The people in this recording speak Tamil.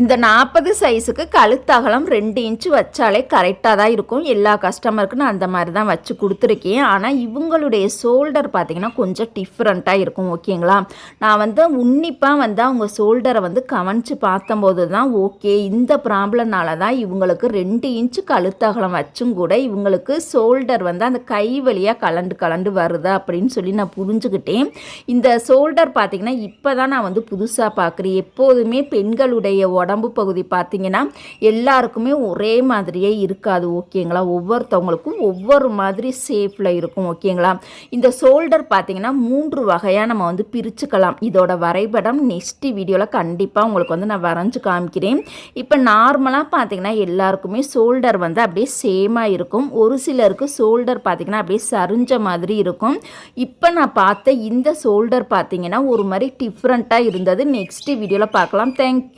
இந்த 40 சைஸுக்கு கழுத்து அகலம் 2 இன்ச்சு வச்சாலே கரெக்டாக தான் இருக்கும். எல்லா கஸ்டமருக்கும் நான் அந்த மாதிரி தான் வச்சு கொடுத்துருக்கேன். ஆனால் இவங்களுடைய ஷோல்டர் பார்த்திங்கன்னா கொஞ்சம் டிஃப்ரெண்ட்டாக இருக்கும். ஓகேங்களா, நான் உன்னிப்பாக அவங்க ஷோல்டரை கவனித்து பார்த்தம்போது தான் ஓகே இந்த ப்ராப்ளம்னால தான் இவங்களுக்கு 2 இன்ச்சு கழுத்து அகலம் வச்சும் கூட இவங்களுக்கு ஷோல்டர் அந்த கை வழியாக கலண்டு வருது அப்படின்னு சொல்லி நான் புரிஞ்சுக்கிட்டேன். இந்த ஷோல்டர் பார்த்திங்கன்னா இப்போ தான் நான் புதுசாக பார்க்குறேன். எப்போதுமே பெண்களுடைய உடம்பு பகுதி பார்த்திங்கன்னா எல்லாருக்குமே ஒரே மாதிரியே இருக்காது. ஓகேங்களா, ஒவ்வொருத்தவங்களுக்கும் ஒவ்வொரு மாதிரி ஷேப்பில் இருக்கும். ஓகேங்களா, இந்த ஷோல்டர் பார்த்திங்கன்னா 3 வகையாக நம்ம பிரிச்சுக்கலாம். இதோட வரைபடம் நெக்ஸ்ட் வீடியோவில் கண்டிப்பாக உங்களுக்கு நான் வரைஞ்சி காமிக்கிறேன். இப்போ நார்மலாக பார்த்திங்கன்னா எல்லாருக்குமே ஷோல்டர் அப்படியே சேமாக இருக்கும். ஒரு சிலருக்கு ஷோல்டர் பார்த்திங்கன்னா அப்படியே சரிஞ்ச மாதிரி இருக்கும். இப்போ நான் பார்த்த இந்த ஷோல்டர் பார்த்திங்கன்னா ஒரு மாதிரி டிஃப்ரெண்ட்டாக இருந்தது. நெக்ஸ்ட் வீடியோவில் பார்க்கலாம். தேங்க்யூ.